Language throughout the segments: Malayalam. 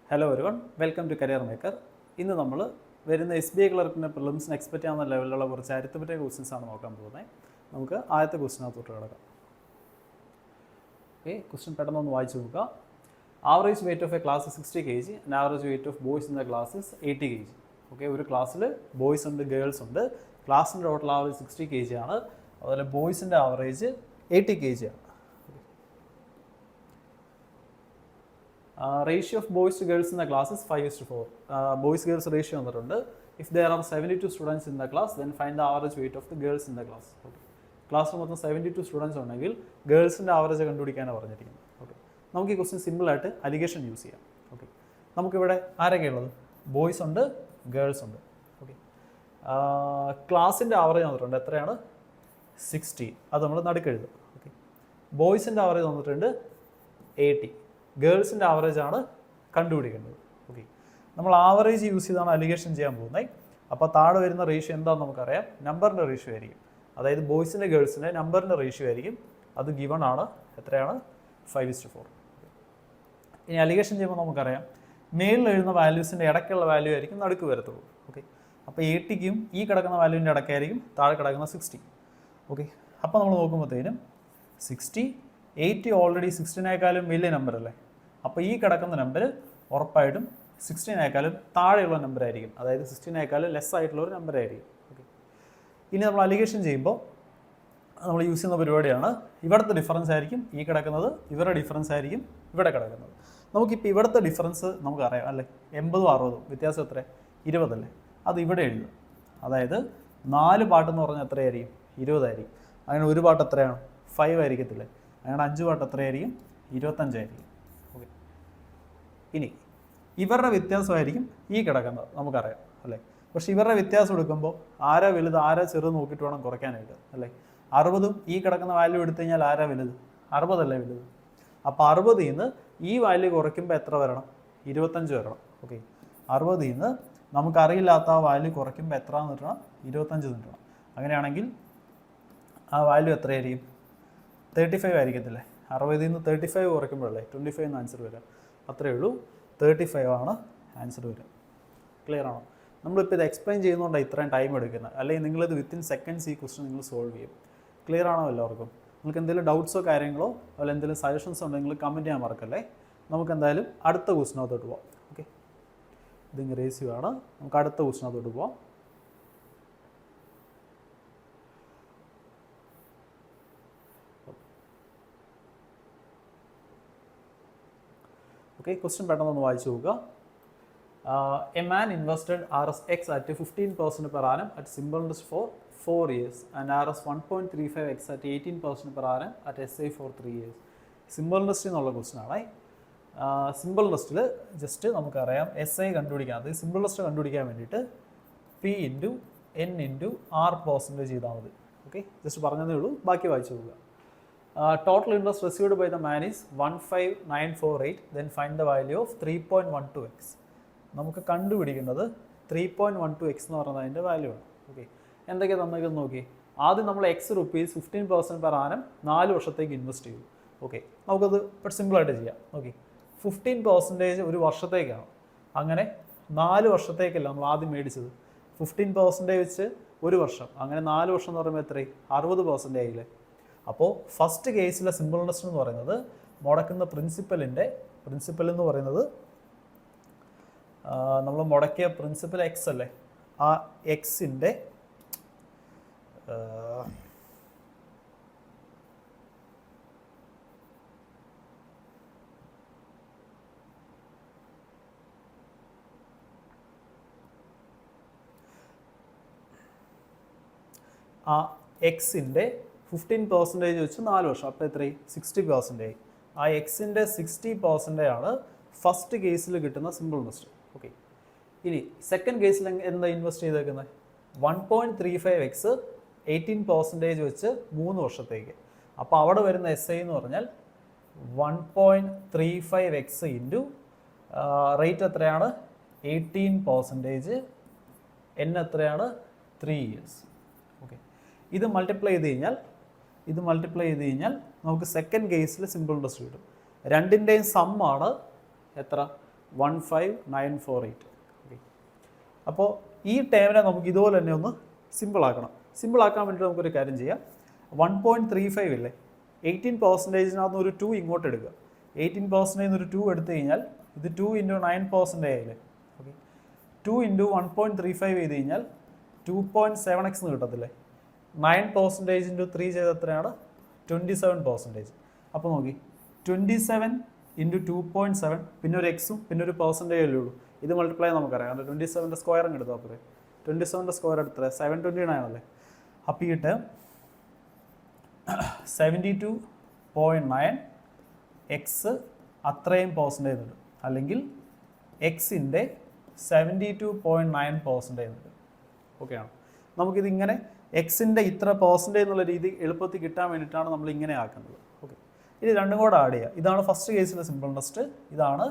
Hello everyone, welcome to Career Maker. ഇന്ന് നമ്മൾ വരുന്ന SBI ക്ലർക്കിൻ്റെ പ്രിലിംസിന് എക്സ്പെക്ട് ചെയ്യാവുന്ന ലെവലിലുള്ള കുറച്ച് അരിത്തമെറ്റിക് ക്വസ്റ്റ്യൻസ് ആണ് നോക്കാൻ പോകുന്നത്. നമുക്ക് ആദ്യത്തെ ക്വസ്റ്റിനകത്തോട്ട് കിടക്കാം. ഓക്കെ, ക്വസ്റ്റ്യൻ പെട്ടെന്നൊന്ന് വായിച്ചു നോക്കുക. Average weight of A class 60 kg and average weight of boys in the class 80 kg. Okay, ഒരു ക്ലാസ്സിൽ ബോയ്സ് ഉണ്ട്, ഗേൾസ് ഉണ്ട്. ക്ലാസ്സിൻ്റെ ടോട്ടൽ ആവറേജ് 60 kg ആണ്. അതുപോലെ ബോയ്സിൻ്റെ ആവറേജ് 80 kg ആണ്. Ratio of boys to girls in the class is 5:4. Boys-girls ratio വന്നിട്ടുണ്ട്. If there are 72 students in the class, then find the average weight of the girls in the class. Okay. ക്ലാസ്സിൽ മൊത്തം 72 സ്റ്റുഡൻസ് ഉണ്ടെങ്കിൽ ഗേൾസിൻ്റെ ആവറേജ് കണ്ടുപിടിക്കാനാണ് പറഞ്ഞിരിക്കുന്നത്. ഓക്കെ, നമുക്ക് ഈ ക്വസ്റ്റ്യൻ സിമ്പിളായിട്ട് അലിഗേഷൻ യൂസ് ചെയ്യാം. ഓക്കെ, നമുക്കിവിടെ ആരൊക്കെയുള്ളത്? ബോയ്സ് ഉണ്ട്, ഗേൾസ് ഉണ്ട്. ഓക്കെ, ക്ലാസ്സിൻ്റെ ആവറേജ് വന്നിട്ടുണ്ട്. എത്രയാണ്? 60. അത് നമ്മൾ നടുക്കെഴുതും. ഓക്കെ, ബോയ്സിൻ്റെ ആവറേജ് വന്നിട്ടുണ്ട് 80. ഗേൾസിൻ്റെ ആവറേജ് ആണ് കണ്ടുപിടിക്കേണ്ടത്. ഓക്കെ, നമ്മൾ ആവറേജ് യൂസ് ചെയ്താണ് അലിഗേഷൻ ചെയ്യാൻ പോകുന്നത്. അപ്പോൾ താഴെ വരുന്ന റേഷ്യോ എന്താണെന്ന് നമുക്കറിയാം. നമ്പറിൻ്റെ റേഷ്യോ ആയിരിക്കും. അതായത് ബോയ്സിൻ്റെ ഗേൾസിൻ്റെ നമ്പറിൻ്റെ റേഷ്യോ ആയിരിക്കും. അത് ഗിവൺ ആണ്. എത്രയാണ്? 5:4. ഇനി അലിഗേഷൻ ചെയ്യുമ്പോൾ നമുക്കറിയാം മേളിൽ എഴുതുന്ന വാല്യൂസിൻ്റെ ഇടയ്ക്കുള്ള വാല്യൂ ആയിരിക്കും നടുക്ക് വരത്തുള്ളൂ. ഓക്കെ, അപ്പോൾ 80ക്കും ഈ കിടക്കുന്ന വാല്യൂവിൻ്റെ ഇടയ്ക്കായിരിക്കും താഴെ കിടക്കുന്ന 60. ഓക്കെ, അപ്പോൾ നമ്മൾ നോക്കുമ്പോഴത്തേനും 60, 80 ഓൾറെഡി 60നേക്കാളും വലിയ നമ്പർ അല്ലേ. അപ്പോൾ ഈ കിടക്കുന്ന നമ്പർ ഉറപ്പായിട്ടും 60നേക്കാളും താഴെയുള്ള നമ്പർ ആയിരിക്കും. അതായത് 60നേക്കാളും ലെസ് ആയിട്ടുള്ള ഒരു നമ്പർ ആയിരിക്കും. ഓക്കെ, ഇനി നമ്മൾ അലിഗേഷൻ ചെയ്യുമ്പോൾ നമ്മൾ യൂസ് ചെയ്യുന്ന പരിപാടിയാണ്. ഇവിടുത്തെ ഡിഫറൻസ് ആയിരിക്കും ഈ കിടക്കുന്നത്, ഇവരുടെ ഡിഫറൻസ് ആയിരിക്കും ഇവിടെ കിടക്കുന്നത്. നമുക്കിപ്പോൾ ഇവിടുത്തെ ഡിഫറൻസ് നമുക്കറിയാം അല്ലേ. 80ഉം 60ഉം വ്യത്യാസം എത്ര? 20 അല്ലേ. അത് ഇവിടെ എഴുതുക. അതായത് 4 പാട്ടെന്ന് പറഞ്ഞാൽ എത്രയായിരിക്കും? 20 ആയിരിക്കും. അങ്ങനെ ഒരു പാട്ട് എത്രയാണ്? 5 ആയിരിക്കത്തില്ലേ. അങ്ങനെ 5 പാട്ട് എത്രയായിരിക്കും? 25 ആയിരിക്കും. ഓക്കെ, ഇനി ഇവരുടെ വ്യത്യാസമായിരിക്കും ഈ കിടക്കുന്നത്, നമുക്കറിയാം അല്ലേ. പക്ഷെ ഇവരുടെ വ്യത്യാസം എടുക്കുമ്പോൾ ആരാ വലുത് ആരാ ചെറുത് നോക്കിയിട്ട് വേണം കുറയ്ക്കാനായിട്ട് അല്ലേ. 60ഉം ഈ കിടക്കുന്ന വാല്യൂ എടുത്തു കഴിഞ്ഞാൽ ആരാ വലുത്? 60 അല്ലേ വലുത്. അപ്പോൾ 60ൽ നിന്ന് ഈ വാല്യൂ കുറയ്ക്കുമ്പോൾ എത്ര വരണം? 25 വരണം. ഓക്കെ, 60ൽ നിന്ന് നമുക്കറിയില്ലാത്ത ആ വാല്യൂ കുറയ്ക്കുമ്പോൾ എത്ര കിട്ടണം? 25 കിട്ടണം. അങ്ങനെയാണെങ്കിൽ ആ വാല്യൂ എത്രയായിരിക്കും? 35 ആയിരിക്കത്തില്ലേ. 60ൽ നിന്ന് 35 കുറയ്ക്കുമ്പോഴല്ലേ 25 എന്ന് ആൻസർ വരിക. അത്രയേ ഉള്ളൂ. 35 ആണ് ആൻസർ വരിക. ക്ലിയർ ആണോ? നമ്മളിപ്പോൾ ഇത് എക്സ്പ്ലെയിൻ ചെയ്യുന്നതുകൊണ്ടാണ് ഇത്രയും ടൈം എടുക്കുന്നത്. അല്ലെങ്കിൽ നിങ്ങളിത് വിത്തിൻ സെക്കൻഡ്സ് ഈ ക്വസ്റ്റൻ നിങ്ങൾ സോൾവ് ചെയ്യും. ക്ലിയർ ആണോ എല്ലാവർക്കും? നിങ്ങൾക്ക് എന്തെങ്കിലും ഡൗട്ട്സോ കാര്യങ്ങളോ അതുപോലെ എന്തെങ്കിലും സജഷൻസോ ഉണ്ടെങ്കിൽ കമൻറ്റ് ചെയ്യാൻ മറക്കല്ലേ. നമുക്ക് എന്തായാലും അടുത്ത ക്വസ്റ്റിനകത്തോട്ട് പോവാം. ഓക്കെ, ഇത് ഇംഗ്രീസീവ് ആണ്. നമുക്ക് അടുത്ത ക്വസ്റ്റിനകത്തോട്ട് പോവാം. ഓക്കെ, ക്വസ്റ്റ്യൻ പെട്ടെന്നൊന്ന് വായിച്ചു നോക്കുക. A man invested RSX at 15% per annum at simple interest for 4 years and RS 1.35x at 18% per annum at SA for 3 years. Simple interest എന്നുള്ള ക്വസ്റ്റ്യൻ ആണ്. സിമ്പിൾ ഇൻട്രസ്റ്റിൽ ജസ്റ്റ് നമുക്കറിയാം SI കണ്ടുപിടിക്കാൻ. അത് സിമ്പിൾ ഇൻട്രസ്റ്റ് കണ്ടുപിടിക്കാൻ വേണ്ടിയിട്ട് P/N/R% ചെയ്താൽ മതി. ഓക്കെ, ജസ്റ്റ് പറഞ്ഞതേ ഉള്ളൂ. ബാക്കി വായിച്ചു നോക്കുക. Total interest received by the man is 15948. Then find the value of 3.12x. നമുക്ക് കണ്ടുപിടിക്കുന്നത് 3.12x എന്ന് പറയുന്നത് അതിൻ്റെ വാല്യൂ ആണ്. ഓക്കെ, എന്തൊക്കെയാണ് തന്നേക്കെന്ന് നോക്കി. ആദ്യം നമ്മൾ ₹X 15% per annum 4 വർഷത്തേക്ക് ഇൻവെസ്റ്റ് ചെയ്തു. ഓക്കെ, നമുക്കത് ഇപ്പോൾ സിമ്പിളായിട്ട് ചെയ്യാം. ഓക്കെ, 15% ഒരു വർഷത്തേക്കാണ്. അങ്ങനെ 4 വർഷത്തേക്കല്ല നമ്മൾ ആദ്യം മേടിച്ചത്. 15% വെച്ച് ഒരു വർഷം, അങ്ങനെ 4 വർഷം എന്ന് പറയുമ്പോൾ എത്രയും 60% ആയില്ലേ. അപ്പോൾ ഫസ്റ്റ് കേസിലെ സിമ്പിൾ ഇൻട്രസ്റ്റ് എന്ന് പറയുന്നത് മുടക്കുന്ന പ്രിൻസിപ്പൽ എന്ന് പറയുന്നത് നമ്മൾ മുടക്കിയ പ്രിൻസിപ്പൽ എക്സ് അല്ലേ. ആ എക്സിൻ്റെ ആ എക്സിൻ്റെ 15% വെച്ച് 4 വർഷം, അപ്പോൾ എത്രയും 60%. ആ എക്സിൻ്റെ 60% ആണ് ഫസ്റ്റ് കേസിൽ കിട്ടുന്ന സിമ്പിൾ ഇൻട്രസ്റ്റ്. ഓക്കെ, ഇനി സെക്കൻഡ് കേസിൽ എന്താ ഇൻവെസ്റ്റ് ചെയ്തേക്കുന്നത്? 1.35x 18% വെച്ച് 3 വർഷത്തേക്ക്. അപ്പോൾ അവിടെ വരുന്ന SI എന്ന് പറഞ്ഞാൽ 1.35x ഇൻറ്റു റേറ്റ് എത്രയാണ്? 18%. N എത്രയാണ്? 3 years. ഓക്കെ, ഇത് മൾട്ടിപ്ലൈ ചെയ്ത് കഴിഞ്ഞാൽ നമുക്ക് സെക്കൻഡ് കേസിൽ സിമ്പിൾ ഇൻട്രസ്റ്റ് കിട്ടും. രണ്ടിൻ്റെയും സമ്മാണ് എത്ര? 15948. ഓക്കെ, അപ്പോൾ ഈ ടേമിനെ നമുക്ക് ഇതുപോലെ തന്നെ ഒന്ന് സിമ്പിളാക്കണം. സിമ്പിളാക്കാൻ വേണ്ടിയിട്ട് നമുക്കൊരു കാര്യം ചെയ്യാം. 1.35 ഇല്ലേ, 18%-നകത്ത് ഒരു 2 ഇങ്ങോട്ട് എടുക്കുക. 18% ഒരു 2 എടുത്തു കഴിഞ്ഞാൽ ഇത് 2 × 9% ആയില്ലേ. ഓക്കെ, 2 × 1.35 ചെയ്ത് കഴിഞ്ഞാൽ 2.7x എന്ന് കിട്ടത്തില്ലേ. 9% × 3 ചെയ്ത് എത്രയാണ്? 27%. അപ്പോൾ നോക്കി, 27 × 2.7, പിന്നെ ഒരു എക്സും പിന്നെ ഒരു പെർസെൻറ്റേജ് അല്ലേ ഉള്ളൂ. ഇത് മൾട്ടിപ്ലൈ നമുക്കറിയാം, കാരണം 27ൻ്റെ സ്ക്വയർ അങ്ങ് എടുത്തു. അപ്പോൾ 27ൻ്റെ സ്ക്വയർ എടുത്തത് 729 അല്ലേ. അപ്പോൾ ഈ ടേം 72.9 എക്സ് അത്രയും പെർസെൻറ്റേജ് ഉണ്ട്, അല്ലെങ്കിൽ എക്സിൻ്റെ 72.9% ഉണ്ട്. ഓക്കെ ആണ്. നമുക്കിതിങ്ങനെ എക്സിൻ്റെ ഇത്ര പെർസെൻറ്റേജ് എന്നുള്ള രീതി എളുപ്പത്തിൽ കിട്ടാൻ വേണ്ടിയിട്ടാണ് നമ്മൾ ഇങ്ങനെ ആക്കുന്നത്. ഓക്കെ, ഇത് രണ്ടും കൂടെ ആഡ് ചെയ്യുക. ഇതാണ് ഫസ്റ്റ് കേസിലെ സിമ്പിൾ ഇൻട്രസ്റ്റ്, ഇതാണ്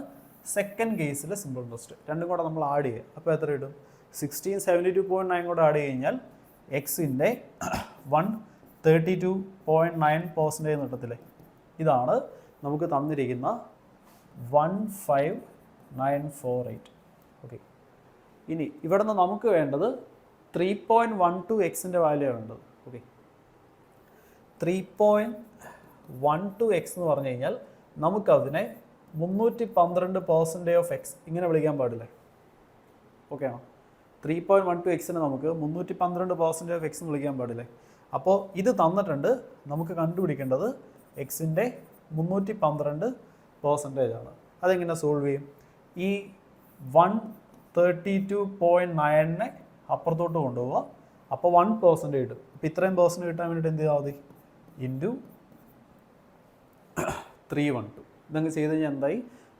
സെക്കൻഡ് കേസിലെ സിമ്പിൾ ഇൻട്രസ്റ്റ്. രണ്ടും കൂടെ നമ്മൾ ആഡ് ചെയ്യുക. അപ്പോൾ എത്ര ഇടും? 16 72.9 കൂടെ ആഡ് ചെയ്ത് എക്സിൻ്റെ 132.9% എന്ന് കിട്ടത്തില്ലേ. ഇതാണ് നമുക്ക് തന്നിരിക്കുന്ന 15948. ഓക്കെ, ഇനി ഇവിടെ നിന്ന് നമുക്ക് വേണ്ടത് 3.12 എക്സിൻ്റെ വാല്യൂ വേണ്ടത്. ഓക്കെ, 3.12 എക്സ് എന്ന് പറഞ്ഞു കഴിഞ്ഞാൽ നമുക്കതിനെ 312% ഓഫ് എക്സ് ഇങ്ങനെ വിളിക്കാൻ പാടില്ലേ. ഓക്കെ ആണോ? 3.12 എക്സിനെ നമുക്ക് 312% ഓഫ് എക്സ് എന്ന് വിളിക്കാൻ പാടില്ലേ. അപ്പോൾ ഇത് തന്നിട്ടുണ്ട്, നമുക്ക് കണ്ടുപിടിക്കേണ്ടത് എക്സിൻ്റെ 312% ആണ്. അതെങ്ങനെ സോൾവ് ചെയ്യും? ഈ 132.9നെ അപ്പുറത്തോട്ട് കൊണ്ടുപോവുക. അപ്പോൾ 1% കിട്ടും. അപ്പോൾ ഇത്രയും പെർസെൻറ്റ് കിട്ടാൻ വേണ്ടിയിട്ട് എന്ത് ചെയ്താൽ മതി? ഇൻറ്റു 312. ഇതങ്ങ് ചെയ്ത് കഴിഞ്ഞാൽ എന്തായി?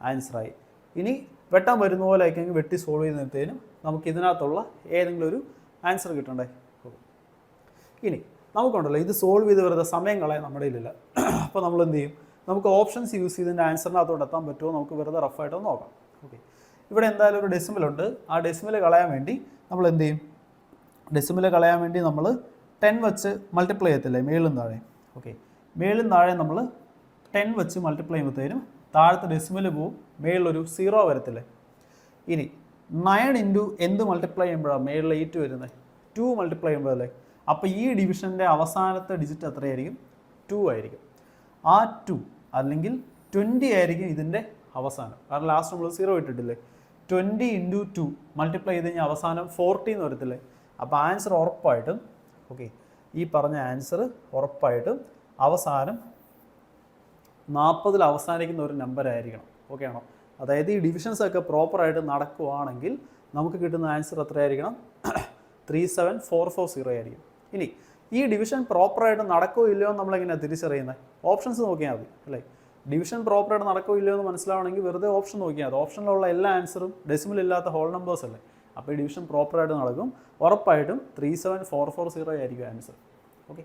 ആൻസറായി. ഇനി വെട്ടാൻ വരുന്ന പോലെ ആയിക്കെങ്കിൽ വെട്ടി സോൾവ് ചെയ്യുന്നതിനും നമുക്ക് ഇതിനകത്തുള്ള ഏതെങ്കിലും ഒരു ആൻസർ കിട്ടണ്ടേ. ഇനി നമുക്കുണ്ടല്ലോ ഇത് സോൾവ് ചെയ്ത് വെറുതെ സമയം കളയാൻ നമ്മുടെ കയ്യിലില്ല. അപ്പോൾ നമ്മൾ എന്ത് ചെയ്യും? നമുക്ക് ഓപ്ഷൻസ് യൂസ് ചെയ്തതിൻ്റെ ആൻസറിനകത്തോട്ട് എത്താൻ പറ്റുമോ നമുക്ക് വെറുതെ റഫായിട്ടൊന്ന് നോക്കാം. ഓക്കെ, ഇവിടെ എന്തായാലും ഒരു ഡെസിമലുണ്ട്. ആ ഡെസിമൽ കളയാൻ വേണ്ടി നമ്മൾ എന്ത് ചെയ്യും? ഡെസിമൽ കളയാൻ വേണ്ടി നമ്മൾ 10 വെച്ച് മൾട്ടിപ്ലൈ ചെയ്യത്തില്ലേ, മേളും താഴെ. ഓക്കെ, മേളും താഴെ നമ്മൾ 10 വെച്ച് മൾട്ടിപ്ലൈ ചെയ്യുമ്പോഴത്തേനും താഴത്തെ ഡെസിമൽ പോവും, മേളിലൊരു 0 വരത്തില്ലേ. ഇനി 9 × എന്ത് മൾട്ടിപ്ലൈ ചെയ്യുമ്പോഴാണ് മേളിൽ 8 വരുന്നത്? 2 മൾട്ടിപ്ലൈ ചെയ്യുമ്പോഴല്ലേ. അപ്പോൾ ഈ ഡിവിഷൻ്റെ അവസാനത്തെ ഡിജിറ്റ് എത്രയായിരിക്കും? 2 ആയിരിക്കും. ആ 2 അല്ലെങ്കിൽ 20 ആയിരിക്കും ഇതിൻ്റെ അവസാനം, കാരണം ലാസ്റ്റ് നമ്മൾ 0 ഇട്ടിട്ടില്ലേ. 20 × 2 മൾട്ടിപ്ലൈ ചെയ്ത് കഴിഞ്ഞാൽ അവസാനം 40 എന്ന് വരത്തില്ലേ. അപ്പോൾ ആൻസർ ഉറപ്പായിട്ടും, ഓക്കെ, ഈ പറഞ്ഞ ആൻസർ ഉറപ്പായിട്ടും അവസാനം 40 അവസാനിക്കുന്ന ഒരു നമ്പർ ആയിരിക്കണം. ഓക്കെ ആണോ? അതായത് ഈ ഡിവിഷൻസ് ഒക്കെ പ്രോപ്പറായിട്ട് നടക്കുവാണെങ്കിൽ നമുക്ക് കിട്ടുന്ന ആൻസർ എത്രയായിരിക്കണം? 37440 ആയിരിക്കും. ഇനി ഈ ഡിവിഷൻ പ്രോപ്പറായിട്ട് നടക്കുമോ ഇല്ലയോ എന്ന് നമ്മളെങ്ങനെയാണ് തിരിച്ചറിയുന്നത്? ഓപ്ഷൻസ് നോക്കിയാൽ മതി അല്ലേ. ഡിവിഷൻ പ്രോപ്പറായിട്ട് നടക്കുമോ ഇല്ലയോ എന്ന് മനസ്സിലാവണമെങ്കിൽ വെറുതെ ഓപ്ഷൻ നോക്കിയാൽ മതി. ഓപ്ഷനിലുള്ള എല്ലാ ആൻസറും ഡെസിമൽ ഇല്ലാത്ത ഹോൾ നമ്പേഴ്സ് അല്ലേ. അപ്പോൾ ഈ ഡിവിഷൻ പ്രോപ്പറായിട്ട് നടക്കും. ഉറപ്പായിട്ടും 37440 ആയിരിക്കും ആൻസർ. ഓക്കെ,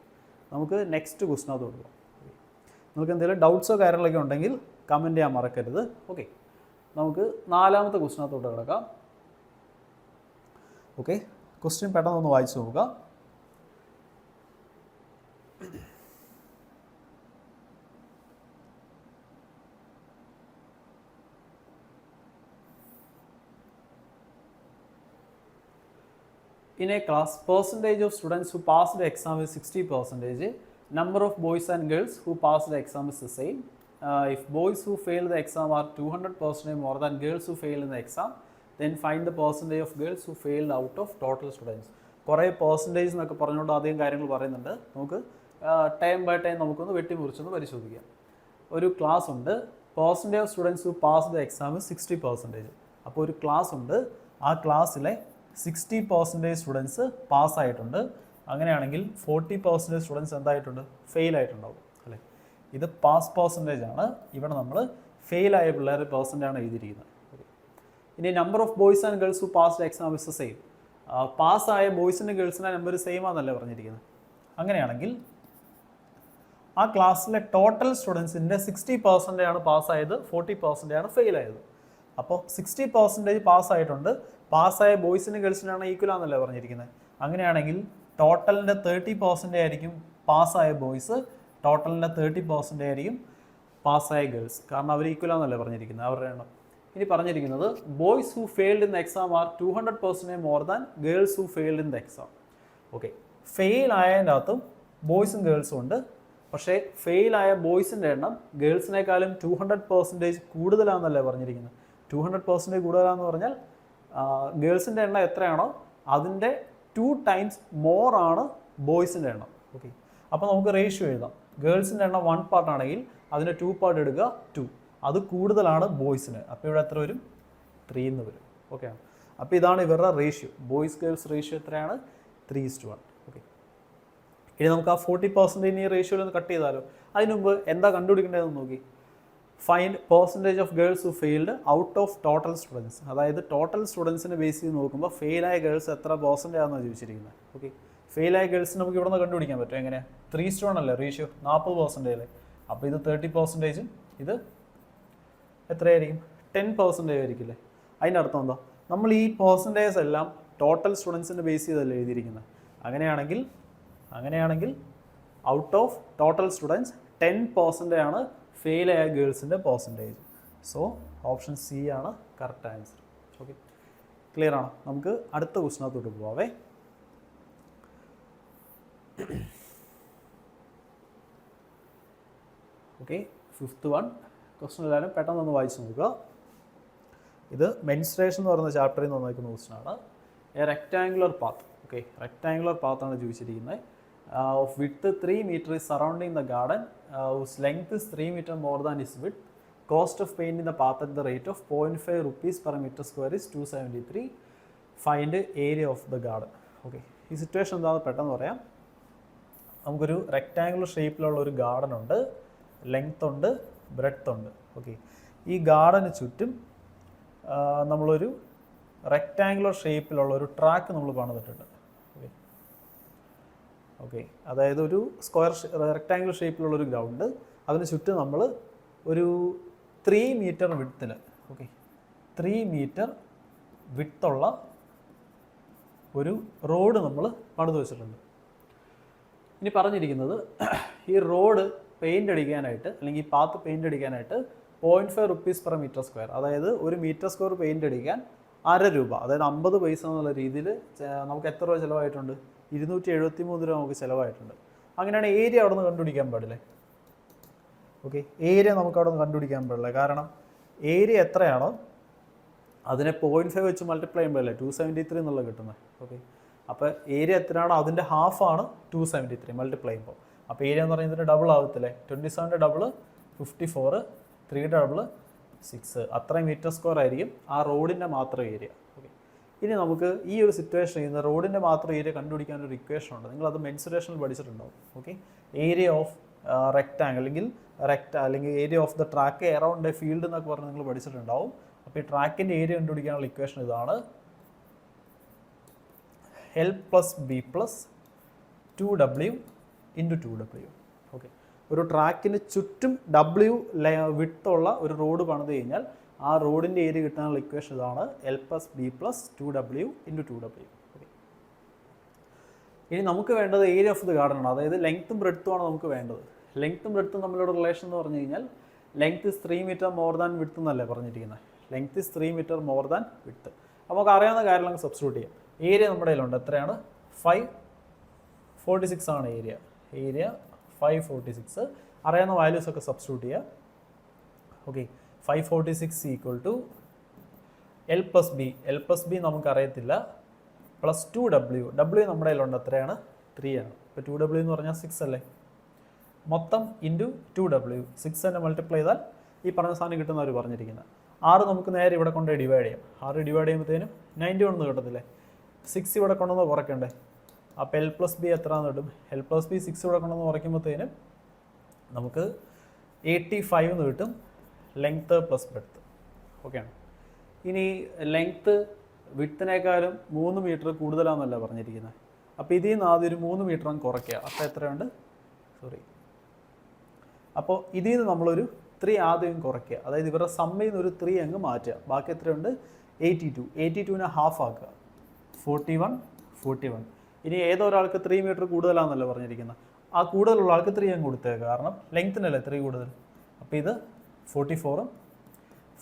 നമുക്ക് നെക്സ്റ്റ് ക്വസ്റ്റിനകത്ത് കൊടുക്കാം. നിങ്ങൾക്ക് എന്തെങ്കിലും ഡൗട്ട്സോ കാര്യങ്ങളൊക്കെ ഉണ്ടെങ്കിൽ കമൻറ്റ് ചെയ്യാൻ മറക്കരുത്. ഓക്കെ, നമുക്ക് 4ാമത്തെ ക്വസ്റ്റിനകത്തോട്ട് കിടക്കാം. ഓക്കെ, ക്വസ്റ്റ്യൻ പെട്ടെന്നൊന്ന് വായിച്ചു നോക്കുക. In a class, percentage of students who pass the exam is 60%. Number of boys and girls who pass the exam is the same. If boys who fail the exam are 200% more than girls who fail in the exam, then find the percentage of girls who failed out of total students. കുറേ പെർസെൻറ്റേജ് എന്നൊക്കെ പറഞ്ഞുകൊണ്ട് അധികം കാര്യങ്ങൾ പറയുന്നുണ്ട്. നമുക്ക് ടൈം ബൈ ടൈം നമുക്കൊന്ന് വെട്ടിമുറിച്ചൊന്ന് പരിശോധിക്കാം. ഒരു ക്ലാസ് ഉണ്ട്, percentage of students who pass the exam 60%. അപ്പോൾ ഒരു ക്ലാസ് ഉണ്ട്, ആ ക്ലാസ്സിലെ 60% സ്റ്റുഡൻസ് പാസ്സായിട്ടുണ്ട്. അങ്ങനെയാണെങ്കിൽ 40% സ്റ്റുഡൻസ് എന്തായിട്ടുണ്ട്? ഫെയിൽ ആയിട്ടുണ്ടാവും അല്ലേ. ഇത് പാസ് പെർസെൻറ്റേജ് ആണ്. ഇവിടെ നമ്മൾ ഫെയിലായ പിള്ളേരുടെ പെർസെൻ്റാണ് എഴുതിയിരിക്കുന്നത്. ഇനി number of boys and girls who pass the exam is the same. പാസ്സായ ബോയ്സിൻ്റെ ഗേൾസിൻ്റെ നമ്പർ സെയിം ആണെന്നല്ലേ പറഞ്ഞിരിക്കുന്നത്. അങ്ങനെയാണെങ്കിൽ ആ ക്ലാസ്സിലെ ടോട്ടൽ സ്റ്റുഡൻസിൻ്റെ 60% ആണ് പാസ്സായത്, 40% ആണ് ഫെയിൽ ആയത്. അപ്പോൾ 60% പാസ്സായിട്ടുണ്ട്, പാസ്സായ ബോയ്സിനും ഗേൾസിനാണ് ഈക്വൽ ആണെന്നല്ലേ പറഞ്ഞിരിക്കുന്നത്. അങ്ങനെയാണെങ്കിൽ ടോട്ടലിൻ്റെ 30% ആയിരിക്കും പാസ്സായ ബോയ്സ്, ടോട്ടലിൻ്റെ 30% ആയിരിക്കും പാസ്സായ ഗേൾസ്, കാരണം അവർ ഈക്വൽ ആണെന്നല്ലേ പറഞ്ഞിരിക്കുന്നത് അവരുടെ എണ്ണം. ഇനി പറഞ്ഞിരിക്കുന്നത് boys who failed in the exam are 200% more than girls who failed in the exam. Okay, fail ആയതിൻ്റെ അകത്തും ബോയ്സും ഗേൾസും ഉണ്ട്. പക്ഷേ ഫെയിലായ ബോയ്സിൻ്റെ എണ്ണം ഗേൾസിനേക്കാളും 200% കൂടുതലാണെന്നല്ലേ പറഞ്ഞിരിക്കുന്നത്. 200% കൂടുതലാണെന്ന് പറഞ്ഞാൽ ഗേൾസിൻ്റെ എണ്ണം എത്രയാണോ അതിൻ്റെ 2 times മോർ ആണ് ബോയ്സിൻ്റെ എണ്ണം. ഓക്കെ, അപ്പോൾ നമുക്ക് റേഷ്യോ എഴുതാം. ഗേൾസിൻ്റെ എണ്ണം 1 part ആണെങ്കിൽ അതിൻ്റെ 2 part എടുക്കുക 2. അത് കൂടുതലാണ് ബോയ്സിന്. അപ്പോൾ ഇവിടെ എത്ര വരും? 3 എന്ന് വരും. ഓക്കെ, അപ്പോൾ ഇതാണ് ഇവരുടെ റേഷ്യോ. ബോയ്സ് ഗേൾസ് റേഷ്യോ എത്രയാണ്? 3:1. ഓക്കെ, ഇനി നമുക്ക് ആ 40% ഈ റേഷ്യോയിൽ ഒന്ന് കട്ട് ചെയ്താലോ. അതിന് മുമ്പ് എന്താ കണ്ടുപിടിക്കേണ്ടതെന്ന് നോക്കി. Find percentage of girls who failed out of total students. അതായത് ടോട്ടൽ സ്റ്റുഡൻസിനെ ബേസ് ചെയ്ത് നോക്കുമ്പോൾ ഫെയിലായ ഗേൾസ് എത്ര പെർസെൻറ്റേജ് ആണെന്നാണ് ചോദിച്ചിരിക്കുന്നത്. ഓക്കെ, ഫെയിലായ ഗേൾസിന് നമുക്ക് ഇവിടെ നിന്ന് കണ്ടുപിടിക്കാൻ പറ്റും. എങ്ങനെ? 3:1 അല്ലേ റേഷ്യോ, 40% അല്ലേ. അപ്പോൾ ഇത് 30%, ഇത് എത്രയായിരിക്കും? 10% ആയിരിക്കില്ലേ. അതിൻ്റെ അർത്ഥം എന്താ? നമ്മൾ ഈ പെർസെൻറ്റേജ് എല്ലാം ടോട്ടൽ സ്റ്റുഡൻസിൻ്റെ ബേസ് ചെയ്തല്ലേ എഴുതിയിരിക്കുന്നത്. അങ്ങനെയാണെങ്കിൽ ഔട്ട് ഓഫ് ടോട്ടൽ സ്റ്റുഡൻസ് 10% ആണ് ഫെയിലായ ഗേൾസിൻ്റെ പെർസെൻറ്റേജ്. സോ ഓപ്ഷൻ സി ആണ് കറക്റ്റ് ആൻസർ. ഓക്കെ, ക്ലിയർ ആണോ? നമുക്ക് അടുത്ത ക്വസ്റ്റിനകത്തോട്ട് പോവാവേ. ഓക്കെ, 5th one ക്വസ്റ്റൻ എല്ലാവരും പെട്ടെന്നൊന്ന് വായിച്ച് നോക്കുക. ഇത് മെൻസ്ട്രേഷൻ എന്ന് പറയുന്ന ചാപ്റ്ററിൽ നിന്ന് വന്നിരിക്കുന്ന ക്വസ്റ്റനാണ്. A rectangular path. Okay, rectangular പാത്താണ് ചോദിച്ചിരിക്കുന്നത്. Of width 3 meter is surrounding the garden, whose length is 3 meter more than its width. Cost of painting the path at the rate of 0.5 rupees per meter square is 273. Find area of the garden. Okay, ഈ സിറ്റുവേഷൻ എന്താണെന്ന് പെട്ടെന്ന് പറയാം. നമുക്കൊരു റെക്ടാങ്കുലർ ഷേപ്പിലുള്ള ഒരു ഗാർഡൻ ഉണ്ട്, ലെങ്ത് ഉണ്ട്, ബ്രെഡ്ത്ത് ഉണ്ട്. ഓക്കെ, ഈ ഗാർഡന് ചുറ്റും നമ്മളൊരു റെക്ടാങ്കുലർ ഷേപ്പിലുള്ള ഒരു ട്രാക്ക് നമ്മൾ പണിതിട്ടുണ്ട്. ഓക്കെ, അതായത് ഒരു റെക്ടാങ്കുലർ ഷേപ്പിലുള്ള ഒരു ഗ്രൗണ്ട്, അതിന് ചുറ്റും നമ്മൾ ഒരു 3 meter വിഡ്ത്തിൽ, ഓക്കെ, 3 meter വിഡ്ത്തുള്ള ഒരു റോഡ് നമ്മൾ പണിത് വെച്ചിട്ടുണ്ട്. ഇനി പറഞ്ഞിരിക്കുന്നത് ഈ റോഡ് പെയിൻ്റ് അടിക്കാനായിട്ട് അല്ലെങ്കിൽ ഈ path paint അടിക്കാനായിട്ട് 0.5 rupees per meter square, അതായത് ഒരു മീറ്റർ സ്ക്വയർ പെയിൻ്റ് അടിക്കാൻ 1/2 രൂപ, അതായത് 50 പൈസ എന്നുള്ള രീതിയിൽ നമുക്ക് എത്ര രൂപ ചിലവായിട്ടുണ്ട്? 273 രൂപ നമുക്ക് ചിലവായിട്ടുണ്ട്. അങ്ങനെയാണ് ഏരിയ അവിടെ നിന്ന് കണ്ടുപിടിക്കാൻ പാടില്ലേ. ഓക്കെ, ഏരിയ നമുക്ക് അവിടെ നിന്ന് കണ്ടുപിടിക്കാൻ പാടില്ല. കാരണം ഏരിയ എത്രയാണോ അതിനെ 0.5 വെച്ച് മൾട്ടിപ്ലൈ ചെയ്യുമ്പോൾ അല്ലേ 273 എന്നുള്ള കിട്ടുന്നത്. ഓക്കെ, അപ്പോൾ ഏരിയ എത്രയാണോ അതിൻ്റെ ഹാഫാണ് 273 മൾട്ടിപ്ലൈ ചെയ്യുമ്പോൾ. അപ്പോൾ ഏരിയ എന്ന് പറയുന്നതിന് ഡബിൾ ആവത്തില്ലേ. 27 ഡബിൾ 54, 3 ഡബിൾ 6, അത്രയും മീറ്റർ സ്ക്വയർ ആയിരിക്കും ആ റോഡിൻ്റെ മാത്രം ഏരിയ. ഓക്കെ, ഇനി നമുക്ക് ഈ ഒരു സിറ്റുവേഷൻ ചെയ്യുന്ന റോഡിൻ്റെ മാത്രം ഏരിയ കണ്ടുപിടിക്കാനൊരു ഇക്വേഷൻ ഉണ്ട്. നിങ്ങളത് മെൻസുറേഷനിൽ പഠിച്ചിട്ടുണ്ടാവും. ഓക്കെ, ഏരിയ ഓഫ് റെക്ടാങ്കിൾ അല്ലെങ്കിൽ area of the track around A field എന്നൊക്കെ പറഞ്ഞ് നിങ്ങൾ പഠിച്ചിട്ടുണ്ടാവും. അപ്പോൾ ഈ ട്രാക്കിൻ്റെ ഏരിയ കണ്ടുപിടിക്കാനുള്ള ഇക്വേഷൻ ഇതാണ്. L plus B plus 2W into 2W. Okay, ഒരു ട്രാക്കിന് ചുറ്റും W വിഡ്ത്തുള്ള ഒരു റോഡ് പണിത് കഴിഞ്ഞാൽ ആ റോഡിൻ്റെ ഏരിയ കിട്ടാനുള്ള ഇക്വേഷൻ ഇതാണ്. L plus B plus 2W into 2W. Okay, ഇനി നമുക്ക് വേണ്ടത് ഏരിയ ഓഫ് ദി ഗാർഡൻ ആണ്. അതായത് ലെങ്ത്തും ബ്രെഡ്ത്തും ആണ് നമുക്ക് വേണ്ടത്. ലെങ്ത്തും ബ്രെഡ്ത്തും തമ്മിലുള്ള റിലേഷൻ എന്ന് പറഞ്ഞു കഴിഞ്ഞാൽ length is 3 meter more than width എന്നല്ലേ പറഞ്ഞിരിക്കുന്നത്. Length is 3 meter more than width. അപ്പോൾ നമുക്ക് അറിയാവുന്ന കാര്യങ്ങൾ സബ്സ്റ്റിറ്റ്യൂട്ട് ചെയ്യാം. ഏരിയ നമ്മുടെ കയ്യിലുണ്ട്. എത്രയാണ്? 546 ആണ് ഏരിയ. 546. അറിയാവുന്ന വാല്യൂസ് ഒക്കെ സബ്സ്റ്റിറ്റ്യൂട്ട് ചെയ്യുക. Okay, 546 equal to L plus B നമുക്ക് അറിയത്തില്ല, പ്ലസ് 2W. നമ്മുടെ കയ്യിലുണ്ട്. എത്രയാണ്? 3 ആണ്. ഇപ്പോൾ 2W എന്ന് പറഞ്ഞാൽ 6 അല്ലേ. മൊത്തം ഇൻറ്റു 2W, 6 തന്നെ മൾട്ടിപ്ലൈ ചെയ്താൽ ഈ പറഞ്ഞ സാധനം കിട്ടുന്ന അവർ പറഞ്ഞിരിക്കുന്നത്. 6 നമുക്ക് നേരെ ഇവിടെ കൊണ്ട് ഡിവൈഡ് ചെയ്യാം. 6 ഡിവൈഡ് ചെയ്യുമ്പോഴത്തേനും 91 എന്ന് കിട്ടത്തില്ലേ. 6 ഇവിടെ കൊണ്ടുവന്ന് കുറയ്ക്കണ്ടേ. അപ്പോൾ L plus B എത്രയാണെന്ന് കിട്ടും? L plus B 6 ഇവിടെ കൊണ്ടുവന്ന് കുറയ്ക്കുമ്പോഴത്തേനും നമുക്ക് 85 എന്ന് കിട്ടും. Length plus breadth. ഓക്കെയാണ്. ഇനി ലെങ്ത്ത് വിഡ്ത്തിനേക്കാളും 3 meter കൂടുതലാണെന്നല്ല പറഞ്ഞിരിക്കുന്നത്. അപ്പോൾ ഇതിൽ നിന്ന് ആദ്യം ഒരു 3 meter അങ്ങ് കുറയ്ക്കുക. അപ്പോൾ എത്രയുണ്ട്? അപ്പോൾ ഇതിൽ നിന്ന് നമ്മളൊരു 3 ആദ്യം കുറയ്ക്കുക. അതായത് ഇവരുടെ സമ്മിൽ നിന്ന് ഒരു 3 അങ്ങ് മാറ്റുക. ബാക്കി എത്രയുണ്ട്? 82. 82നെ ഹാഫ് ആക്കുക. 41. ഇനി ഏതൊരാൾക്ക് 3 meter കൂടുതലാണെന്നല്ല പറഞ്ഞിരിക്കുന്നത്. ആ കൂടുതലുള്ള ആൾക്ക് 3 അങ്ങ് കൊടുത്തേക്കുക. കാരണം ലെങ്ത്തിനല്ലേ 3 കൂടുതൽ. അപ്പോൾ ഇത് 44ഉം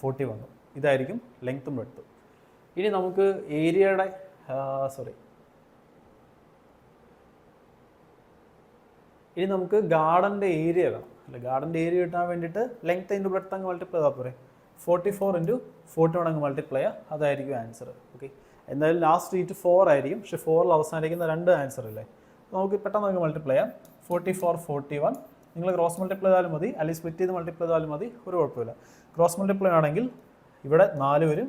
41ഉം. ഇതായിരിക്കും ലെങ്ത്തും ബ്രെഡ്ത്തും. ഇനി നമുക്ക് ഏരിയയുടെ ഇനി നമുക്ക് ഗാർഡൻ്റെ ഏരിയ വേണം അല്ലെ. ഗാർഡൻ്റെ ഏരിയ കിട്ടാൻ വേണ്ടിയിട്ട് ലെങ്ത് ഇൻറ്റു ബ്രെഡ്ത്ത് അങ്ങ് മൾട്ടിപ്ലൈ ചെയ്താൽ പോരെ. 44 × 41 അങ്ങ് മൾട്ടിപ്ലൈ ചെയ്യുക, അതായിരിക്കും ആൻസർ. ഓക്കെ, എന്തായാലും ലാസ്റ്റ് ഡിജിറ്റ് 4 ആയിരിക്കും, പക്ഷേ 4ൽ അവസാനിക്കുന്ന 2 ആൻസർ അല്ലേ. നമുക്ക് പെട്ടെന്ന് നമുക്ക് മൾട്ടിപ്ലൈ ചെയ്യാം. 44, 41 നിങ്ങൾ ക്രോസ് മൾട്ടിപ്ലൈ ചെയ്താലും മതി, അല്ലെങ്കിൽ സ്പ്ലിറ്റ് ചെയ്ത് മൾട്ടിപ്ലൈ ചെയ്താലും മതി, ഒരു കുഴപ്പമില്ല. ക്രോസ് മൾട്ടിപ്ലൈ ആണെങ്കിൽ ഇവിടെ 4 വരും,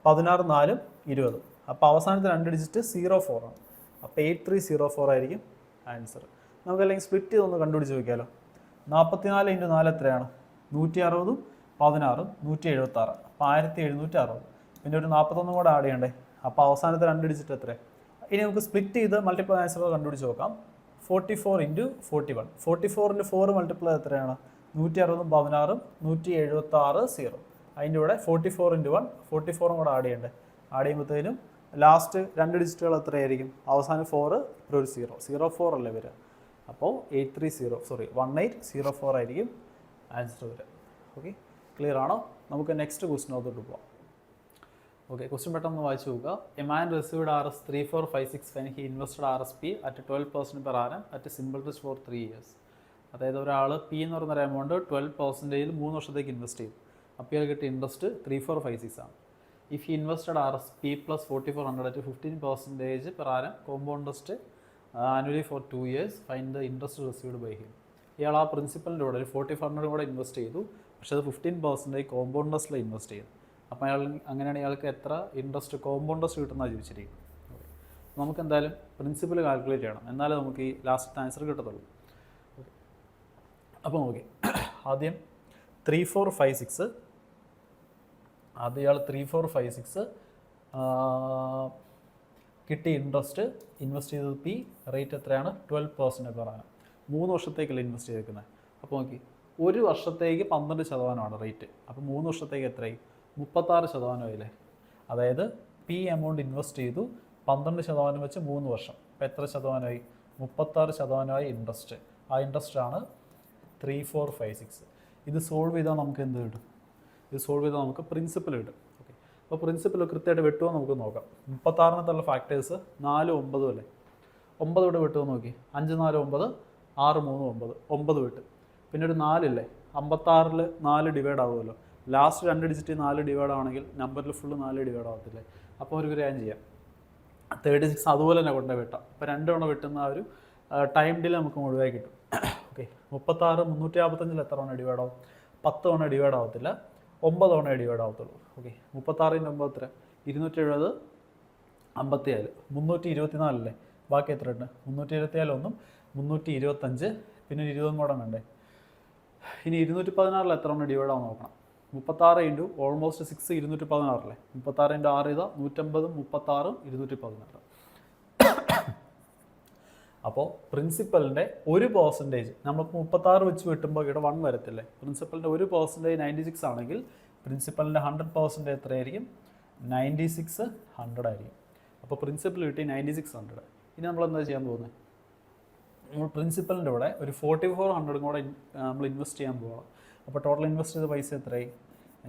16 4 20. അപ്പോൾ അവസാനത്തെ 2 ഡിജിറ്റ് 04 ആണ്. അപ്പോൾ 8304 ആയിരിക്കും ആൻസർ. നമുക്കല്ലെങ്കിൽ സ്പ്ലിറ്റ് ചെയ്തൊന്ന് കണ്ടുപിടിച്ച് നോക്കിയാലോ. 44 × 4 എത്രയാണ്? 160, 16, 176. അപ്പോൾ 1760. പിന്നെ ഒരു 41 കൂടെ ആഡ് ചെയ്യണ്ടേ. അപ്പോൾ അവസാനത്തെ 2 ഡിജിറ്റ് എത്ര? ഇനി നമുക്ക് സ്പ്ലിറ്റ് ചെയ്ത് മൾട്ടിപ്ലൈ ആൻസർ കണ്ടുപിടിച്ച് നോക്കാം. 44 × 41. 44 × 4 മൾട്ടിപ്ലൈ എത്രയാണ്? 160, 16, 176 0. അതിൻ്റെ കൂടെ 44 × 1, 44 കൂടെ ആഡ് ചെയ്യണ്ടേ. ആഡ് ചെയ്യുമ്പോഴത്തേനും ലാസ്റ്റ് 2 ഡിജിറ്റുകൾ എത്രയായിരിക്കും? അവസാനം 4, ഇപ്പോൾ ഒരു 04 അല്ലേ വരിക. അപ്പോൾ 1804 ആയിരിക്കും ആൻസർ വരിക. ഓക്കെ, ക്ലിയർ ആണോ? നമുക്ക് നെക്സ്റ്റ് ക്വസ്റ്റിനകത്തോട്ട് പോകാം. ഓക്കെ, ക്വസ്റ്റ്യൻ പെട്ടെന്ന് വായിച്ചു നോക്കുക. A man received Rs 3456 when he invested RSP at 12% per annum at a simple interest for 3 years. അതായത് ഒരാൾ പി എന്ന് പറയുന്ന എമൗണ്ട് 12% 3 വർഷത്തേക്ക് ഇൻവെസ്റ്റ് ചെയ്തു. അപ്പോൾ ഇയാൾ കിട്ടിയ ഇൻട്രസ്റ്റ് 3456 ആണ്. If he invested RSP plus 4400 at 15% per annum compound interest annually for 2 years, find the interest received by him. ഇയാൾ ആ പ്രിൻസിപ്പലിൻ്റെ കൂടെ ഒരു 4400 കൂടെ ഇൻവെസ്റ്റ് ചെയ്തു, പക്ഷേ അത് 15% കോമ്പൗണ്ട് ഇൻട്രസ്റ്റിൽ ഇൻവെസ്റ്റ് ചെയ്തു. അപ്പോൾ അങ്ങനെയാണെങ്കിൽ ഇയാൾക്ക് എത്ര ഇൻട്രസ്റ്റ് കോമ്പൗണ്ട് ഇൻട്രസ്റ്റ് കിട്ടുന്നതാണ് ചോദിച്ചിരിക്കും. നമുക്ക് എന്തായാലും പ്രിൻസിപ്പൽ കാൽക്കുലേറ്റ് ചെയ്യണം, എന്നാലേ നമുക്ക് ഈ ലാസ്റ്റ് ആൻസർ കിട്ടത്തുള്ളൂ. ഓക്കെ, അപ്പോൾ നോക്കി ആദ്യം 3456 ഇയാൾ 3456 കിട്ടിയ ഇൻട്രസ്റ്റ് ഇൻവെസ്റ്റ് ചെയ്തത് പി, റേറ്റ് എത്രയാണ്? 12% per annum. 3 വർഷത്തേക്കല്ലേ ഇൻവെസ്റ്റ് ചെയ്തേക്കുന്നത്. അപ്പോൾ നോക്കി, ഒരു വർഷത്തേക്ക് 12% റേറ്റ്. അപ്പോൾ 3 വർഷത്തേക്ക് എത്രയായി? 36% ആയില്ലേ. അതായത് പി എമൗണ്ട് ഇൻവെസ്റ്റ് ചെയ്തു, 12% വെച്ച് 3 വർഷം. അപ്പോൾ എത്ര ശതമാനമായി? 36% ഇൻട്രസ്റ്റ്. ആ ഇൻട്രസ്റ്റാണ് 3456. ഇത് സോൾവ് ചെയ്താൽ നമുക്ക് എന്ത് കിട്ടും? ഇത് സോൾവ് ചെയ്താൽ നമുക്ക് പ്രിൻസിപ്പൽ കിട്ടും. ഓക്കെ, അപ്പോൾ പ്രിൻസിപ്പൽ കൃത്യമായിട്ട് വെട്ടുമോ നമുക്ക് നോക്കാം. 36-നുള്ള ഫാക്ടേഴ്സ് 4 9 അല്ലേ. 9 ഇവിടെ വെട്ടുമോ നോക്കി. 5 4 9, 6 3 9, 9 വെട്ട്. പിന്നെ ഒരു 4 ഇല്ലേ, 56-ൽ 4 ഡിവൈഡ് ആവുമല്ലോ. ലാസ്റ്റ് 2 ഡിജിറ്റ് 4 ഡിവൈഡ് ആണെങ്കിൽ നമ്പറിൽ ഫുള്ള് 4 ഡിവൈഡ് ആവത്തില്ലേ. അപ്പോൾ ഒരു കാര്യം ചെയ്യാം, 36 അതുപോലെ തന്നെ കൊണ്ടേ വെട്ടാം. അപ്പോൾ 2 തവണ വെട്ടുന്ന ആ ഒരു ടൈം ഡിലേ നമുക്ക് മുഴുവനായി കിട്ടും. ഓക്കെ, 36 355 എത്ര തവണ ഡിവൈഡ് ആവും? 10 തവണ ഡിവൈഡ് ആവത്തില്ല, 9 തവണ ഡിവൈഡ് ആവത്തുള്ളൂ. ഓക്കെ, 36 × 9 എത്ര? 270, 54, 324 അല്ലേ. ബാക്കി എത്ര ഉണ്ട്? 324 ഒന്നും 325, പിന്നെ 20 കൂടെ വേണ്ടേ. ഇനി 216 എത്ര തവണ ഡിവൈഡ് ആവും നോക്കണം. 36 × ഓൾമോസ്റ്റ് 6 216 അല്ലേ. 36 × 6 ഇതാ 150, 36 216. അപ്പോൾ പ്രിൻസിപ്പലിൻ്റെ 1% നമുക്ക് 36 വെച്ച് വെട്ടുമ്പോൾ ഇവിടെ 1 വരത്തില്ലേ. പ്രിൻസിപ്പലിൻ്റെ 1% 96 ആണെങ്കിൽ പ്രിൻസിപ്പലിൻ്റെ 100% എത്രയായിരിക്കും? 96 100 ആയിരിക്കും. അപ്പോൾ പ്രിൻസിപ്പൽ കിട്ടി 9600. ഇനി നമ്മൾ എന്താ ചെയ്യാൻ പോകുന്നത്? നമ്മൾ പ്രിൻസിപ്പലിൻ്റെ കൂടെ ഒരു 4400 കൂടെ നമ്മൾ ഇൻവെസ്റ്റ് ചെയ്യാൻ പോകണം. അപ്പോൾ ടോട്ടൽ ഇൻവെസ്റ്റ് ചെയ്ത പൈസ എത്രയായി?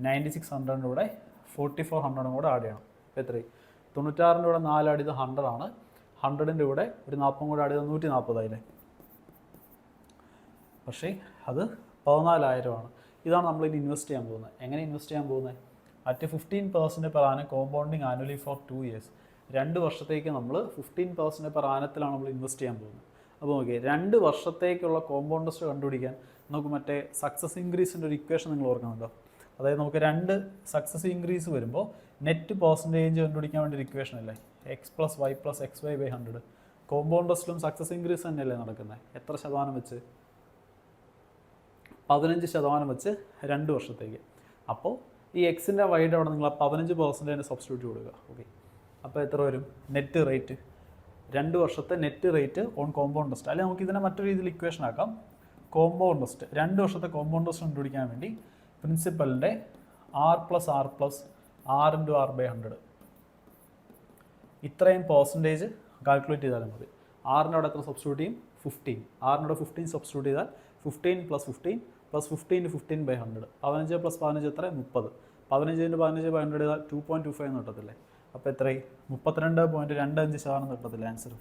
9600-ൻ്റെ കൂടെ 4400 കൂടെ ആഡ് ചെയ്യണം. അപ്പോൾ എത്രയായി? 96-ൻ്റെ കൂടെ 4 ആഡ് ചെയ്ത് 100 ആണ്. 100-ൻ്റെ കൂടെ ഒരു 40 കൂടെ ആഡ് ചെയ്ത് 140 ആയില്ലേ. പക്ഷേ അത് 14000 ആണ്. ഇതാണ് നമ്മൾ ഇനി ഇൻവെസ്റ്റ് ചെയ്യാൻ പോകുന്നത്. എങ്ങനെ ഇൻവെസ്റ്റ് ചെയ്യാൻ പോകുന്നത്? At 15% per annum compounding annually for 2 years. 2 വർഷത്തേക്ക് നമ്മൾ 15% per annum-ത്തിലാണ് നമ്മൾ ഇൻവെസ്റ്റ് ചെയ്യാൻ പോകുന്നത്. അപ്പോൾ നോക്കിയേ, 2 വർഷത്തേക്കുള്ള കോമ്പൗണ്ട് ഇൻട്രസ്റ്റ് കണ്ടുപിടിക്കാൻ നമുക്ക് മറ്റേ സക്സസ് ഇൻക്രീസിൻ്റെ ഒരു ഇക്വേഷൻ നിങ്ങൾ ഓർക്കുന്നുണ്ടോ? അതായത് നമുക്ക് 2 സക്സസ് ഇൻക്രീസ് വരുമ്പോൾ നെറ്റ് പെർസെൻറ്റേജ് കണ്ടുപിടിക്കാൻ വേണ്ടി ഒരു ഇക്വേഷൻ അല്ലേ, X plus Y plus X Y by 100. Compound ഇൻട്രസ്റ്റിലും സക്സസ് ഇൻക്രീസ് തന്നെയല്ലേ നടക്കുന്നത്. എത്ര ശതമാനം വെച്ച്? 15% വെച്ച് 2 വർഷത്തേക്ക്. അപ്പോൾ ഈ എക്സിൻ്റെ വൈയുടെ അവിടെ നിങ്ങൾ 15% സബ്സ്റ്റിറ്റ്യൂട്ട് കൊടുക്കുക. ഓക്കെ, അപ്പോൾ എത്ര വരും? നെറ്റ് റേറ്റ് 2 വർഷത്തെ net rate on compound interest. അല്ലെങ്കിൽ നമുക്ക് ഇതിനെ മറ്റൊരു രീതിയിൽ ഇക്വേഷൻ ആക്കാം. കോമ്പൗണ്ട് ഇൻട്രസ്റ്റ് 2 വർഷത്തെ കോമ്പൗണ്ട് ഇൻട്രസ്റ്റ് കണ്ടുപിടിക്കാൻ വേണ്ടി പ്രിൻസിപ്പലിൻ്റെ R + R + R × R/100 ഇത്രയും പെർസെൻറ്റേജ് കാൽക്കുലേറ്റ് ചെയ്താലും മതി. ആറിൻ്റെ അവിടെ എത്ര സബ്സ്റ്റിറ്റ്യൂട്ട് ചെയ്യും? 15. ആറിനോട് 15 സബ്സ്റ്റിറ്റ്യൂട്ട് ചെയ്താൽ 15 + 15 + 15 × 15/100. 15 + 15 എത്ര? 30. 15 ചെയ്താൽ 2.25 എന്ന് കിട്ടത്തില്ലേ? അപ്പോൾ എത്രയും 32.25% കിട്ടത്തില്ല ആൻസർ.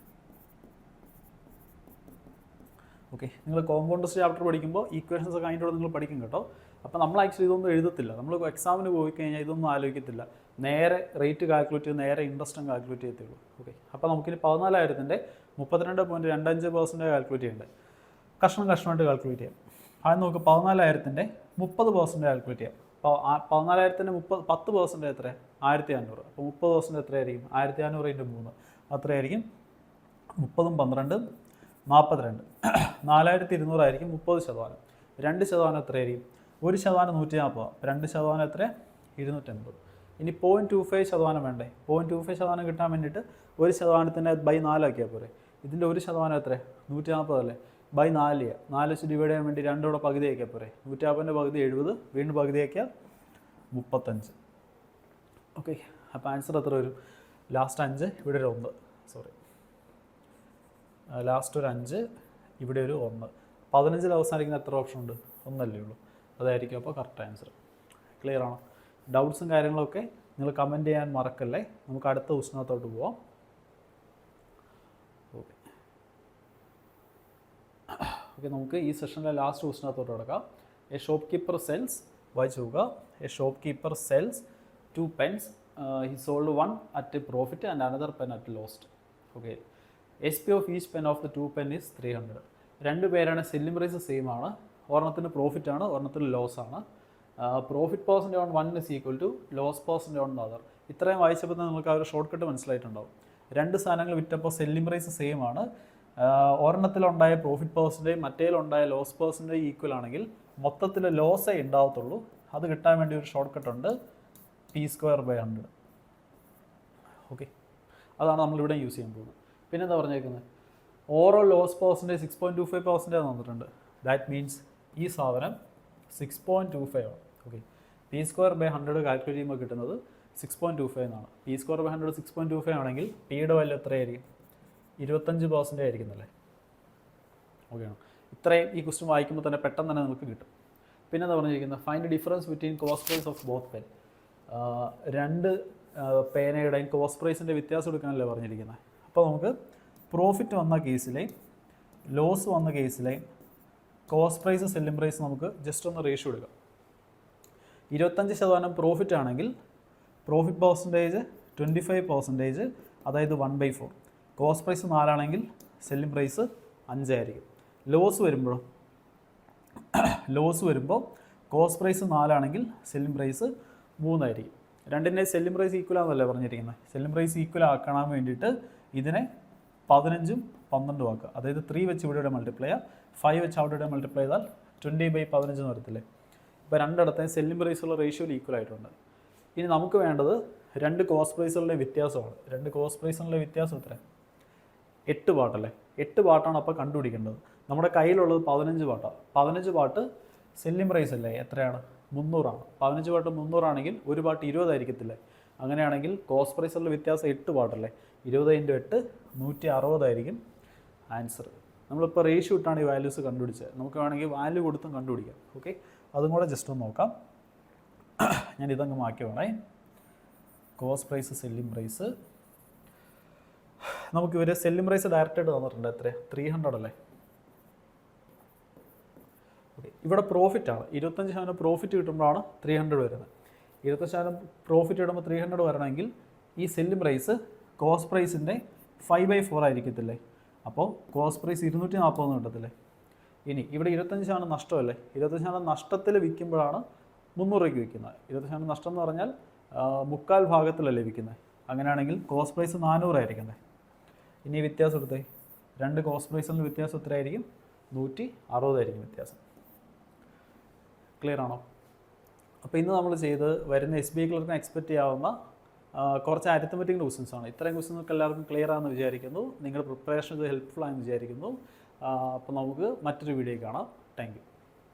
ഓക്കെ, നിങ്ങൾ കോമ്പൗണ്ടസ് ചാപ്റ്റർ പഠിക്കുമ്പോൾ ഈക്വേഷൻസ് ഒക്കെ അതിൻ്റെ കൂടെ നിങ്ങൾ പഠിക്കും കേട്ടോ. അപ്പോൾ നമ്മൾ ആക്ച്വലി ഇതൊന്നും എഴുതത്തില്ല. നമ്മൾ എക്സാമിന് പോയി കഴിഞ്ഞാൽ ഇതൊന്നും ആലോചിക്കത്തില്ല. നേരെ റേറ്റ് കാൽക്കുലേറ്റ് ചെയ്ത് നേരെ ഇൻട്രസ്റ്റും കാൽക്കുലേറ്റ് ചെയ്യത്തുള്ളൂ. ഓക്കെ, അപ്പോൾ നമുക്കിനി 14,000-ൻ്റെ 32.25% കാൽക്കുലേറ്റ് ചെയ്യണ്ടേ. കഷ്ണമായിട്ട് കാൽക്കുലേറ്റ് ചെയ്യാം. ആദ്യം നമുക്ക് 14,000-ൻ്റെ 30% കാൽക്കുലേറ്റ് ചെയ്യാം. അപ്പോൾ 14,000-ൻ്റെ 10% എത്ര? 1,500. അപ്പോൾ 30% എത്രയായിരിക്കും? 1,500 × 3 അത്രയായിരിക്കും. 30 12 42. 4,200 ആയിരിക്കും 30%. 2% എത്രയായിരിക്കും? 1% 140. 2% എത്ര? 280. ഇനി 0.25% വേണ്ടേ? 0.25% കിട്ടാൻ വേണ്ടിയിട്ട് 1%-നെ ബൈ 4 ആക്കിയാൽ പോരെ. ഇതിൻ്റെ 1% എത്ര? 140 അല്ലേ? ബൈ 4 ചെയ്യുക. 4 വെച്ച് ഡിവൈഡ് ചെയ്യാൻ വേണ്ടി 2 കൂടെ പകുതി ആക്കിയാൽ പോരെ. 150-ൻ്റെ പകുതി 70, വീണ്ടും പകുതി ആക്കിയാൽ 35. ഓക്കെ, അപ്പോൾ ആൻസർ എത്ര വരും? ലാസ്റ്റ് 5, ഇവിടെ ഒരു 1. സോറി, ലാസ്റ്റ് ഒരു 5, ഇവിടെ ഒരു 1. 15-ൽ അവസാനിക്കുന്ന എത്ര ഓപ്ഷൻ ഉണ്ട്? 1 അല്ലേ ഉള്ളൂ. അതായിരിക്കും അപ്പോൾ കറക്റ്റ് ആൻസർ. ക്ലിയർ ആണോ? ഡൗട്ട്സും കാര്യങ്ങളൊക്കെ നിങ്ങൾ കമൻറ്റ് ചെയ്യാൻ മറക്കല്ലേ. നമുക്ക് അടുത്ത ക്വസ്റ്റിനകത്തോട്ട് പോവാം. ഓക്കെ ഓക്കെ നമുക്ക് ഈ സെഷനിലെ ലാസ്റ്റ് ക്വസ്റ്റിനകത്തോട്ട് കിടക്കാം. എ ഷോപ്പ് കീപ്പർ സെൽസ്, വായിച്ചു നോക്കുക. A shop keeper cells 2 pens. He sold one at a profit and another pen at lost. Okay. SP of each pen of the 2 pen is 300. 2 പേരാണ്, സെല്ലിംഗ് പ്രൈസ് സെയിം ആണ്. ഒരെണ്ണത്തിന് പ്രോഫിറ്റ് ആണ്, ഒരെണ്ണത്തിന് ലോസ് ആണ്. Profit percent on 1 is equal to loss percent on other. ഇത്രയും വായിച്ചപ്പോൾ നിങ്ങൾക്ക് ആ ഒരു ഷോർട്ട് കട്ട് മനസ്സിലായിട്ടുണ്ടാവും. 2 സാധനങ്ങൾ വിറ്റപ്പോൾ സെല്ലിംഗ് പ്രൈസ് സെയിം ആണ്. ഒരെണ്ണത്തിലുണ്ടായ പ്രോഫിറ്റ് പെർസെൻറ്റേജ് മറ്റേലുണ്ടായ ലോസ് പെർസെൻറ്റേജ് ഈക്വൽ ആണെങ്കിൽ മൊത്തത്തിൽ ലോസേ ഉണ്ടാവത്തുള്ളൂ. അത് കിട്ടാൻ വേണ്ടി ഒരു ഷോർട്ട് കട്ട് ഉണ്ട്, P²/100. ഓക്കെ, അതാണ് നമ്മളിവിടെ യൂസ് ചെയ്യാൻ പോകുന്നത്. പിന്നെ എന്താ പറഞ്ഞേക്കുന്നത്? ഓവറോൾ ലോസ് പെർസെൻറ്റേജ് 6.25% തന്നിട്ടുണ്ട്. ദാറ്റ് മീൻസ് ഈ സാധനം 6.25 ആണ്. ഓക്കെ, P²/100 കാൽക്കുലേറ്റ് ചെയ്യുമ്പോൾ കിട്ടുന്നത് 6.25 എന്നാണ്. P²/100 6.25 ആണെങ്കിൽ പിയുടെ വാല്യൂ എത്രയായിരിക്കും? 25% ആയിരിക്കുന്നല്ലേ. ഓക്കെ ആണോ? ഇത്രയും ഈ ക്വസ്റ്റ്യൻ വായിക്കുമ്പോൾ തന്നെ പെട്ടെന്ന് തന്നെ നമുക്ക് കിട്ടും. പിന്നെ എന്താ പറഞ്ഞിരിക്കുന്നത്? Find difference between cost price of both pen. 2 പേനയുടെയും കോസ്റ്റ് പ്രൈസിൻ്റെ വ്യത്യാസം എടുക്കാനല്ലേ പറഞ്ഞിരിക്കുന്നത്. അപ്പോൾ നമുക്ക് പ്രോഫിറ്റ് വന്ന കേസിലെയും ലോസ് വന്ന കേസിലെയും കോസ്റ്റ് പ്രൈസ് സെല്ലിംഗ് പ്രൈസ് നമുക്ക് ജസ്റ്റ് ഒന്ന് റേഷ്യോ എടുക്കാം. 25% പ്രോഫിറ്റ് ആണെങ്കിൽ പ്രോഫിറ്റ് പെർസെൻറ്റേജ് 25%, അതായത് 1/4. കോസ്റ്റ് പ്രൈസ് 4 ആണെങ്കിൽ സെല്ലിംഗ് പ്രൈസ് 5 ആയിരിക്കും. ലോസ് വരുമ്പോൾ കോസ്റ്റ് പ്രൈസ് 4 ആണെങ്കിൽ സെല്ലിംഗ് പ്രൈസ് 3 ആയിരിക്കും. രണ്ടിൻ്റെ സെല്ലിംഗ് പ്രൈസ് ഈക്വൽ ആണെന്നല്ലേ പറഞ്ഞിരിക്കുന്നത്. സെല്ലിംഗ് പ്രൈസ് ഈക്വൽ ആക്കാൻ വേണ്ടിയിട്ട് ഇതിനെ 15ഉം 12ഉം ആക്കുക. അതായത് 3 വെച്ച് ഇവിടെ മൾട്ടിപ്ലൈ ചെയ്യുക, 5 വെച്ച് അവിടെ മൾട്ടിപ്ലൈ ചെയ്താൽ 20/15 എന്ന് വരത്തില്ലേ. ഇപ്പോൾ രണ്ടിടത്തേയും സെല്ലിംഗ് പ്രൈസുള്ള റേഷ്യോയിൽ ഈക്വൽ ആയിട്ടുണ്ട്. ഇനി നമുക്ക് വേണ്ടത് 2 കോസ്റ്റ് പ്രൈസുകളുടെ വ്യത്യാസമാണ്. 2 കോസ്റ്റ് പ്രൈസുകളുടെ വ്യത്യാസം എത്ര? 8 പാർട്ടല്ലേ. 8 പാർട്ടാണ് അപ്പോൾ കണ്ടുപിടിക്കേണ്ടത്. നമ്മുടെ കയ്യിലുള്ളത് 15 പാർട്ടാണ്. 15 പാർട്ട് സെല്ലിംഗ് പ്രൈസ് അല്ലേ, എത്രയാണ്? 300 ആണ്. 15 പാർട്ട് 300 ആണെങ്കിൽ ഒരു പാർട്ട് 20 ആയിരിക്കത്തില്ലേ. അങ്ങനെയാണെങ്കിൽ കോസ്റ്റ് പ്രൈസുള്ള വ്യത്യാസം 8 പാർട്ടല്ലേ. 20 × 8 160 ആയിരിക്കും ആൻസർ. നമ്മളിപ്പോൾ റേഷ്യോ ഇട്ടാണ് ഈ വാല്യൂസ് കണ്ടുപിടിച്ചത്. നമുക്ക് വേണമെങ്കിൽ വാല്യൂ കൊടുത്തും കണ്ടുപിടിക്കാം. ഓക്കെ, അതും കൂടെ ജസ്റ്റ് ഒന്ന് നോക്കാം. ഞാൻ ഇതങ്ങ് മാറ്റി വേണേ. കോസ്റ്റ് പ്രൈസ് സെല്ലിംഗ് പ്രൈസ് നമുക്ക് ഇവർ സെല്ലിംഗ് പ്രൈസ് ഡയറക്റ്റായിട്ട് തന്നിട്ടുണ്ട്. എത്ര? 300 അല്ലേ. ഓക്കെ, ഇവിടെ പ്രോഫിറ്റാണ്. 25% പ്രോഫിറ്റ് കിട്ടുമ്പോഴാണ് 300 വരുന്നത്. 25% പ്രോഫിറ്റ് കിട്ടുമ്പോൾ 300 വരണമെങ്കിൽ ഈ സെല്ലിംഗ് പ്രൈസ് കോസ്റ്റ് പ്രൈസിൻ്റെ 5/4 ആയിരിക്കത്തില്ലേ. അപ്പോൾ കോസ്റ്റ് പ്രൈസ് 240 കിട്ടത്തില്ലേ. ഇനി ഇവിടെ 25% നഷ്ടമല്ലേ. 25% നഷ്ടത്തിൽ വിൽക്കുമ്പോഴാണ് 300 രൂപയ്ക്ക് വിൽക്കുന്നത്. 25% നഷ്ടം എന്ന് പറഞ്ഞാൽ 3/4 ഭാഗത്തിലല്ലേ വിൽക്കുന്നത്. അങ്ങനെയാണെങ്കിൽ കോസ്റ്റ് പ്രൈസ് 400 ആയിരിക്കണ്ടേ. ഇനി വ്യത്യാസം എടുത്തേ. 2 കോസ്റ്റ് പ്രൈസിൻ്റെ വ്യത്യാസം എത്രയായിരിക്കും? 160 ആയിരിക്കും വ്യത്യാസം. ക്ലിയർ ആണോ? അപ്പോൾ ഇന്ന് നമ്മൾ വരുന്ന SBI ക്ലർക്കിന് എക്സ്പെക്റ്റ് ചെയ്യാവുന്ന കുറച്ച് അരിത്തമെറ്റിക് ക്വസ്റ്റ്യൻസ് ആണ്. ഇത്രയും ക്വസ്റ്റ്യൻസ് എല്ലാവർക്കും ക്ലിയർ ആണെന്ന് വിചാരിക്കുന്നു. നിങ്ങളുടെ പ്രിപ്പറേഷൻ ഇത് ഹെൽപ്ഫുൾ ആണെന്ന് വിചാരിക്കുന്നു. അപ്പോൾ നമുക്ക് മറ്റൊരു വീഡിയോ കാണാം. Thank you.